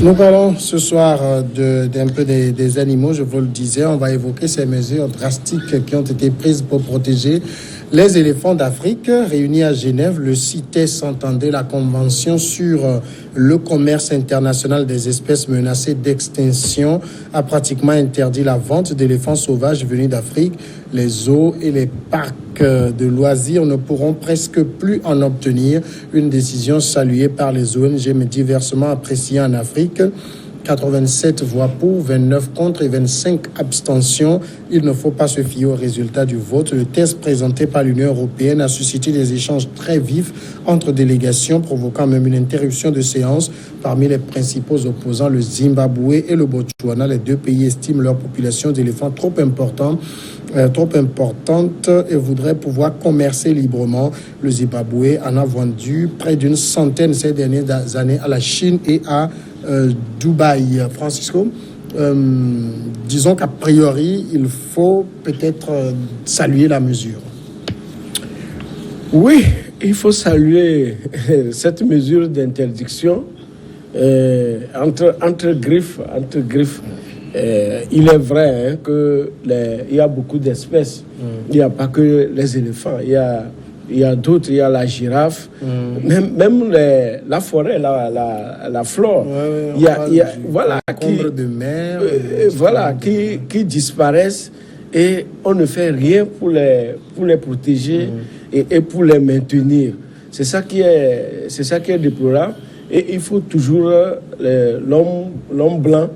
Nous parlons ce soir d'un peu des animaux, je vous le disais. On va évoquer ces mesures drastiques qui ont été prises pour protéger les éléphants d'Afrique. Réunis à Genève, le CITES s'entendait la convention sur le commerce international des espèces menacées d'extinction a pratiquement interdit la vente d'éléphants sauvages venus d'Afrique. Les zoos et les parcs de loisirs ne pourront presque plus en obtenir. Une décision saluée par les ONG mais diversement appréciée en Afrique. 87 voix pour, 29 contre et 25 abstentions. Il ne faut pas se fier aux résultats du vote. Le test présenté par l'Union européenne a suscité des échanges très vifs entre délégations, provoquant même une interruption de séance. Parmi les principaux opposants, le Zimbabwe et le Botswana, les deux pays estiment leur population d'éléphants trop importante et voudraient pouvoir commercer librement. Le Zimbabwe en a vendu près d'une centaine ces dernières années à la Chine et à Dubaï. Francisco, disons qu'a priori, il faut peut-être saluer la mesure. Oui, il faut saluer cette mesure d'interdiction entre griffes. Il est vrai qu'il y a beaucoup d'espèces. Il n'y a pas que les éléphants. Il y a d'autres, il y a la girafe, même la forêt, la flore. Il y a voilà, de mer, qui disparaissent et on ne fait rien pour les protéger et pour les maintenir. C'est ça qui est déplorable. Et il faut toujours l'homme blanc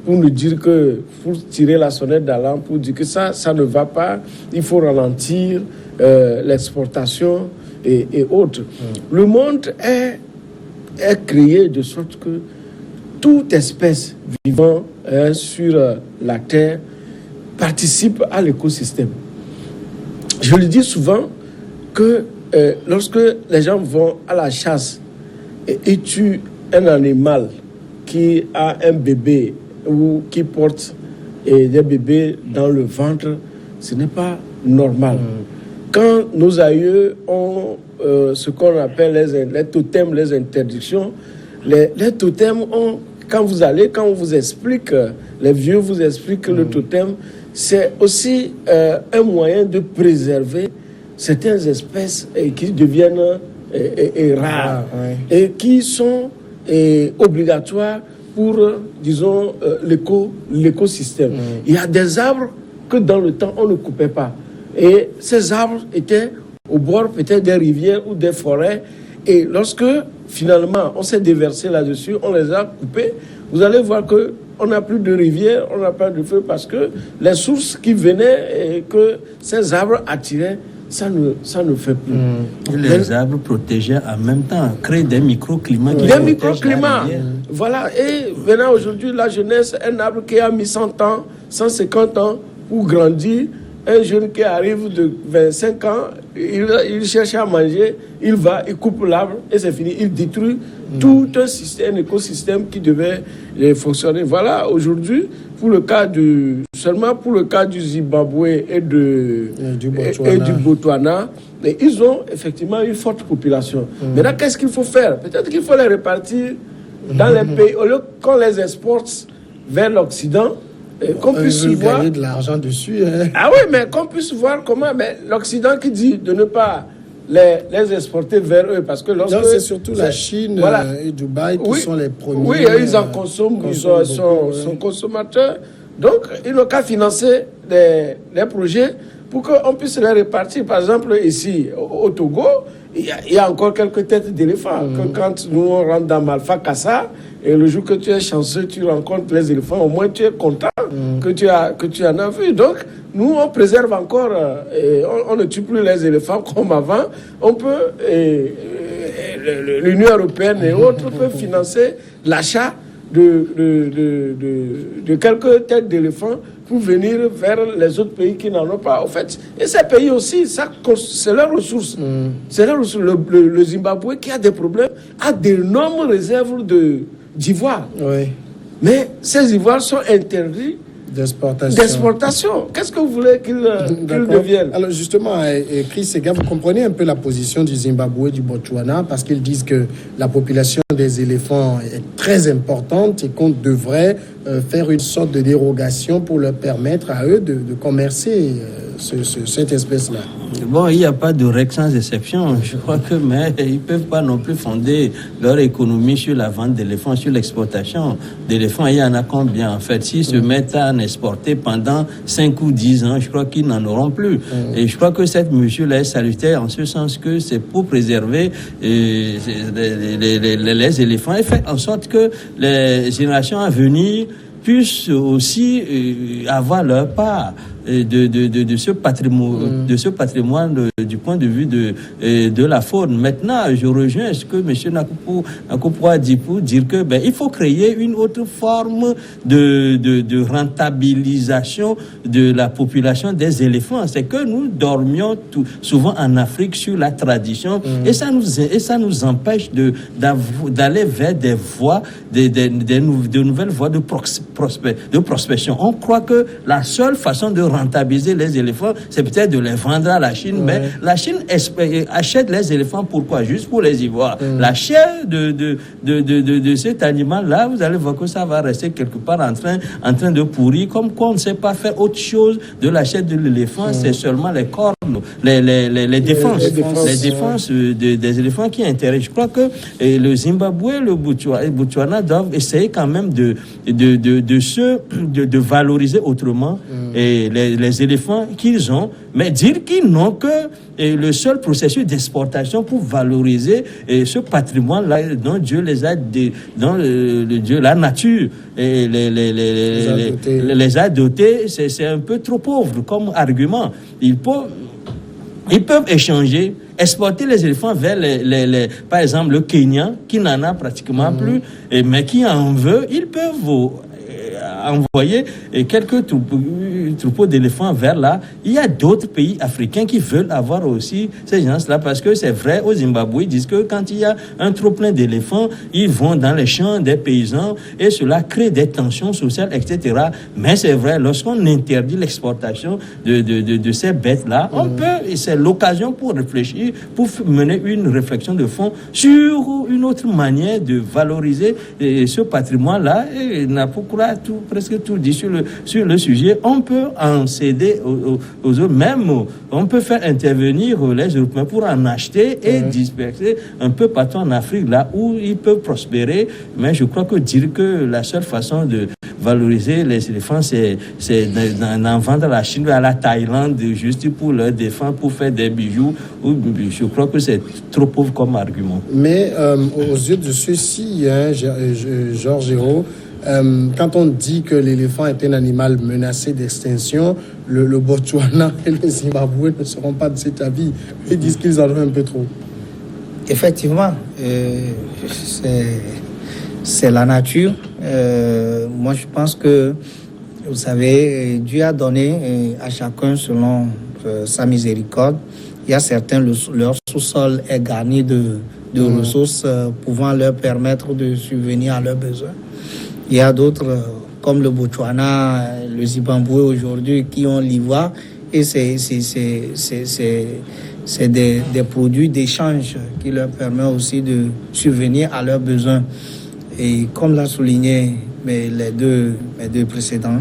pour nous dire que, pour tirer la sonnette d'alarme, pour dire que ça ne va pas, il faut ralentir l'exportation et autres. Le monde est créé de sorte que toute espèce vivant sur la Terre participe à l'écosystème. Je le dis souvent que lorsque les gens vont à la chasse et tuent un animal qui a un bébé ou qui porte des bébés dans le ventre, ce n'est pas normal. Quand nos aïeux ont ce qu'on appelle les totems, les interdictions, les totems ont, quand on vous explique, les vieux vous expliquent que le totem, c'est aussi un moyen de préserver certaines espèces qui deviennent rares et qui sont obligatoires pour, disons, l'écosystème. Il y a des arbres que dans le temps, on ne coupait pas. Et ces arbres étaient au bord peut-être des rivières ou des forêts. Et lorsque, finalement, on s'est déversé là-dessus, on les a coupés, vous allez voir qu'on n'a plus de rivières, on n'a pas de feu, parce que les sources qui venaient et que ces arbres attiraient, ça ne fait plus. Les arbres protégés en même temps, créent des microclimats. Des microclimats. Voilà. Et maintenant, aujourd'hui, la jeunesse, un arbre qui a mis 100 ans, 150 ans pour grandir, un jeune qui arrive de 25 ans, il cherche à manger, il coupe l'arbre et c'est fini. Il détruit tout un système, un écosystème qui devait fonctionner. Voilà, aujourd'hui, seulement pour le cas du Zimbabwe et du Botswana, ils ont effectivement une forte population. Maintenant, qu'est-ce qu'il faut faire? Peut-être qu'il faut les répartir dans les pays, au lieu qu'on les exporte vers l'Occident, qu'on puisse voir gagner de l'argent dessus. Ah oui, mais qu'on puisse voir comment l'Occident qui dit de ne pas les exporter vers eux, parce que lorsque c'est surtout la Chine et Dubaï qui sont les premiers. Oui, ils en consomment, ils sont consommateurs. Donc, ils n'ont qu'à financer les projets pour qu'on puisse les répartir. Par exemple, ici, au Togo, il y a encore quelques têtes d'éléphants. Quand nous on rentre dans Malfa Kassa, et le jour que tu es chanceux, tu rencontres les éléphants, au moins tu es content que tu en as vu. Donc, nous, on préserve encore, on ne tue plus les éléphants comme avant. On peut, l'Union européenne et autres peuvent financer l'achat de quelques têtes d'éléphants pour venir vers les autres pays qui n'en ont pas. En fait, et ces pays aussi, c'est leurs ressources. C'est leurs ressources. Le Zimbabwe, qui a des problèmes, a d'énormes réserves d'ivoire. Oui. Mais ces ivoires sont interdits d'exportation. Qu'est-ce que vous voulez qu'il devienne? Alors justement, Chris Sega, vous comprenez un peu la position du Zimbabwe, du Botswana, parce qu'ils disent que la population des éléphants est très importante et qu'on devrait faire une sorte de dérogation pour leur permettre à eux de commercer cette espèce-là. Bon, il n'y a pas de règle sans exception. Je crois que, mais ils ne peuvent pas non plus fonder leur économie sur la vente d'éléphants, sur l'exportation d'éléphants. Il y en a combien, en fait? S'ils se mettent à en exporter pendant 5 ou 10 ans, je crois qu'ils n'en auront plus. Et je crois que cette mesure-là est salutaire en ce sens que c'est pour préserver les éléphants et faire en sorte que les générations à venir puissent aussi avoir leur part de ce patrimoine du point de vue de la faune. Maintenant, je rejoins ce que M. Nakupou a dit pour dire que il faut créer une autre forme de rentabilisation de la population des éléphants. C'est que nous dormions souvent en Afrique sur la tradition et ça nous empêche d'aller vers des voies, de nouvelles voies de prospection. On croit que la seule façon de rentabiliser les éléphants, c'est peut-être de les vendre à la Chine, mais la Chine achète les éléphants pourquoi? Juste pour les y voir. La chair de cet animal-là, vous allez voir que ça va rester quelque part en train de pourrir, comme quoi on ne sait pas faire autre chose de la chair de l'éléphant, c'est seulement les cornes, les défenses des éléphants qui intéressent. Je crois que le Zimbabwe, le Botswana doivent essayer quand même de valoriser autrement et les éléphants qu'ils ont, mais dire qu'ils n'ont que le seul processus d'exportation pour valoriser ce patrimoine-là dont Dieu les a, Dieu, la nature et les a dotés, c'est un peu trop pauvre comme argument. Ils peuvent échanger, exporter les éléphants vers par exemple le Kenya, qui n'en a pratiquement plus, mais qui en veut. Ils peuvent envoyer quelques troupeaux d'éléphants vers là. Il y a d'autres pays africains qui veulent avoir aussi ces gens-là, parce que c'est vrai, au Zimbabwe, ils disent que quand il y a un trop plein d'éléphants, ils vont dans les champs des paysans et cela crée des tensions sociales, etc. Mais c'est vrai, lorsqu'on interdit l'exportation de ces bêtes-là, on peut, et c'est l'occasion pour réfléchir, pour mener une réflexion de fond sur une autre manière de valoriser ce patrimoine-là. Et Nakupou a presque tout dit sur le sujet. On peut en céder aux autres, même on peut faire intervenir les Européens pour en acheter et disperser un peu partout en Afrique, là où ils peuvent prospérer. Mais je crois que dire que la seule façon de valoriser les éléphants, c'est d'en vendre à la Chine, à la Thaïlande, juste pour leur défendre, pour faire des bijoux. Je crois que c'est trop pauvre comme argument. Mais aux yeux de ceux-ci, Georges Hérault, quand on dit que l'éléphant est un animal menacé d'extinction, le Botswana et le Zimbabwe ne seront pas de cet avis. Ils disent qu'ils en ont un peu trop. Effectivement, c'est la nature. Moi, je pense que, vous savez, Dieu a donné à chacun selon sa miséricorde. Il y a certains, leur sous-sol est garni de ressources pouvant leur permettre de subvenir à leurs besoins. Il y a d'autres, comme le Botswana, le Zimbabwe aujourd'hui, qui ont l'ivoire. Et c'est des produits d'échange qui leur permettent aussi de subvenir à leurs besoins. Et comme l'a souligné mes deux précédents,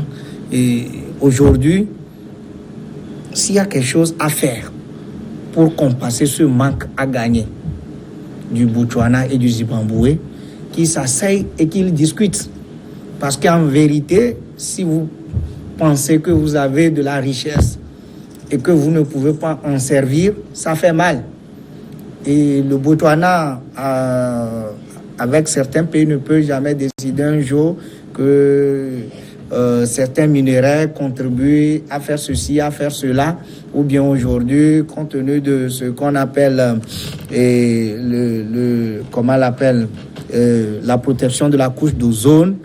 et aujourd'hui, s'il y a quelque chose à faire pour compenser ce manque à gagner du Botswana et du Zimbabwe, qu'ils s'asseyent et qu'ils discutent. Parce qu'en vérité, si vous pensez que vous avez de la richesse et que vous ne pouvez pas en servir, ça fait mal. Et le Botswana, avec certains pays, ne peut jamais décider un jour que certains minerais contribuent à faire ceci, à faire cela, ou bien aujourd'hui, compte tenu de ce qu'on appelle la protection de la couche d'ozone,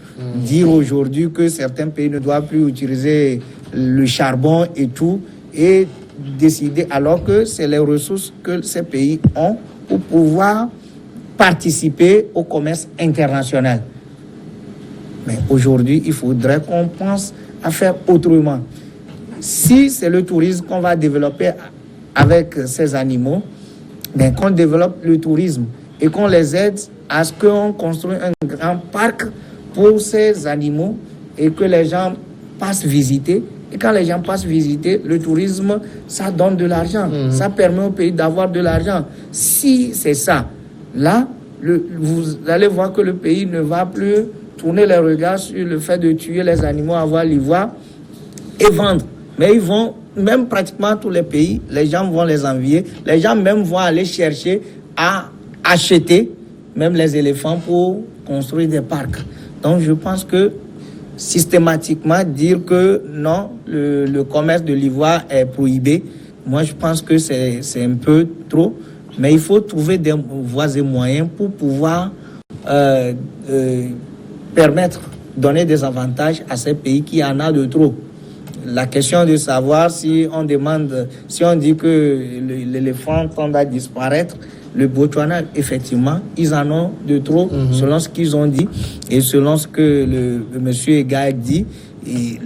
dire aujourd'hui que certains pays ne doivent plus utiliser le charbon et tout, et décider alors que c'est les ressources que ces pays ont pour pouvoir participer au commerce international. Mais aujourd'hui, il faudrait qu'on pense à faire autrement. Si c'est le tourisme qu'on va développer avec ces animaux, ben qu'on développe le tourisme et qu'on les aide à ce qu'on construise un grand parc pour ces animaux et que les gens passent visiter. Et quand les gens passent visiter, le tourisme, ça donne de l'argent. Ça permet au pays d'avoir de l'argent. Si c'est ça, là, vous allez voir que le pays ne va plus tourner les regards sur le fait de tuer les animaux, avoir l'ivoire et vendre. Mais ils vont, même pratiquement tous les pays, les gens vont les envier. Les gens même vont aller chercher à acheter même les éléphants pour construire des parcs. Donc je pense que systématiquement dire que non, le commerce de l'ivoire est prohibé, moi je pense que c'est un peu trop. Mais il faut trouver des voies et moyens pour pouvoir permettre, donner des avantages à ces pays qui en a de trop. La question de savoir si on demande, si on dit que l'éléphant tend à disparaître, le Botswana, effectivement, ils en ont de trop, selon ce qu'ils ont dit et selon ce que le monsieur Egaï dit. Et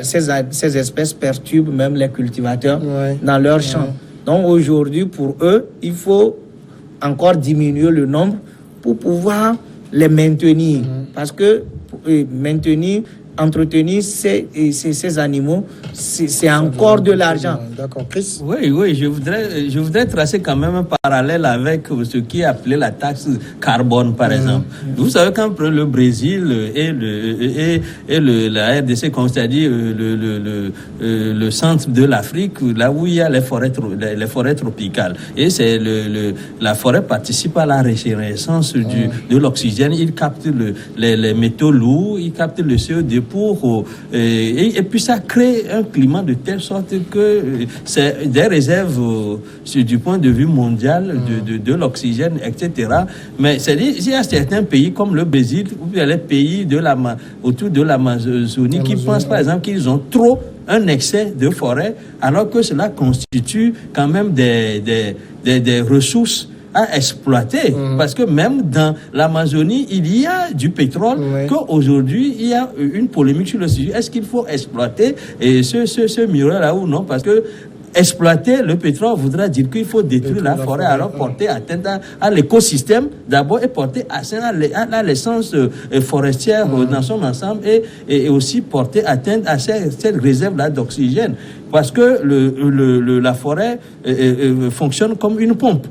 ces espèces perturbent même les cultivateurs dans leurs champs. Donc aujourd'hui, pour eux, il faut encore diminuer le nombre pour pouvoir les maintenir. Parce que entretenir ces animaux, c'est encore de l'argent. D'accord, Chris? Oui, je voudrais tracer quand même un parallèle avec ce qui est appelé la taxe carbone, par exemple. Vous savez, quand le Brésil et la RDC, comme c'est dit, le centre de l'Afrique, là où il y a les forêts tropicales, et c'est la forêt participe à la régénérescence de l'oxygène, il capte les métaux lourds, il capte le CO2 et puis ça crée un climat de telle sorte que c'est des réserves du point de vue mondial de l'oxygène, etc. Mais c'est-à-dire, il y a certains pays comme le Brésil ou bien les pays autour de l'Amazonie qui pensent par exemple qu'ils ont trop un excès de forêt alors que cela constitue quand même des ressources à exploiter, parce que même dans l'Amazonie, il y a du pétrole, qu'aujourd'hui, il y a une polémique sur le sujet. Est-ce qu'il faut exploiter ce minerai-là ou non? Parce que exploiter le pétrole voudra dire qu'il faut détruire la forêt, alors porter atteinte à l'écosystème d'abord et porter atteinte à l'essence forestière dans son ensemble et aussi porter atteinte à cette réserve-là d'oxygène. Parce que la forêt fonctionne comme une pompe.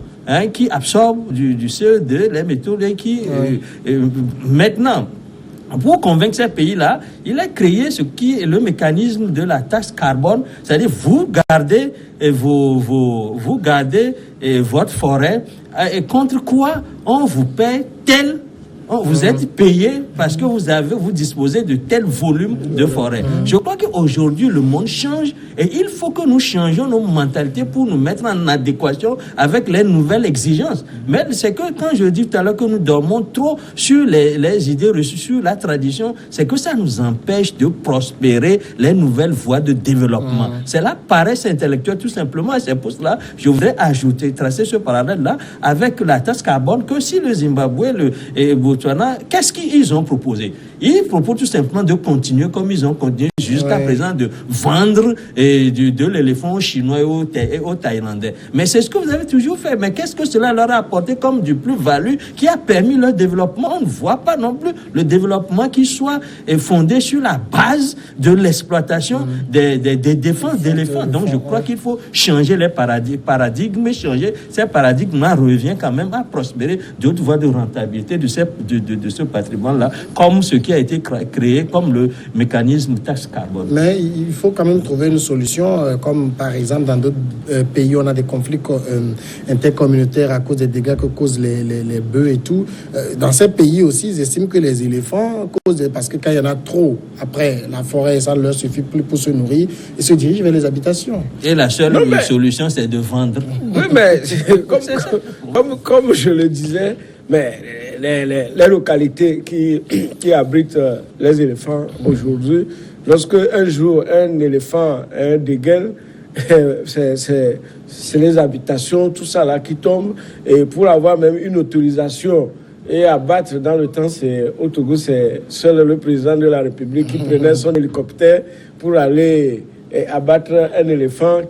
Qui absorbe du CO2, les métaux, maintenant, pour convaincre ces pays-là, il a créé ce qui est le mécanisme de la taxe carbone, c'est-à-dire vous gardez votre forêt et contre quoi on vous paie tel. Vous êtes payé parce que vous disposez de tel volume de forêt. Je crois qu'aujourd'hui, le monde change et il faut que nous changions nos mentalités pour nous mettre en adéquation avec les nouvelles exigences. Mais c'est que quand je dis tout à l'heure que nous dormons trop sur les idées reçues, sur la tradition, c'est que ça nous empêche de prospérer les nouvelles voies de développement. C'est la paresse intellectuelle tout simplement. Et c'est pour cela que je voudrais tracer ce parallèle-là avec la taxe carbone, que si le Zimbabwe et Botswana, qu'est-ce qu'ils ont proposé? Ils proposent tout simplement de continuer comme ils ont continué jusqu'à présent, de vendre de l'éléphant aux Chinois et aux Thaïlandais. Mais c'est ce que vous avez toujours fait. Mais qu'est-ce que cela leur a apporté comme du plus-value qui a permis leur développement? On ne voit pas non plus le développement qui soit fondé sur la base de l'exploitation des défenses d'éléphants. Donc je crois qu'il faut changer les paradigmes, changer ces paradigmes-là revient quand même à prospérer d'autres voies de rentabilité de ce patrimoine-là, comme ce qui a été créé comme le mécanisme taxe carbone. Mais il faut quand même trouver une solution, comme par exemple dans d'autres pays, on a des conflits intercommunautaires à cause des dégâts que causent les bœufs et tout. Dans ces pays aussi, ils estiment que les éléphants causent, parce que quand il y en a trop, après la forêt, ça ne leur suffit plus pour se nourrir, ils se dirigent vers les habitations. Et la seule solution, c'est de vendre. Oui, mais comme je le disais, mais les localités qui abritent les éléphants aujourd'hui, lorsque un jour un éléphant dégaine, c'est les habitations, tout ça là qui tombe. Et pour avoir même une autorisation Et abattre dans le temps, au Togo, c'est seul le président de la République qui prenait son hélicoptère pour aller abattre un éléphant.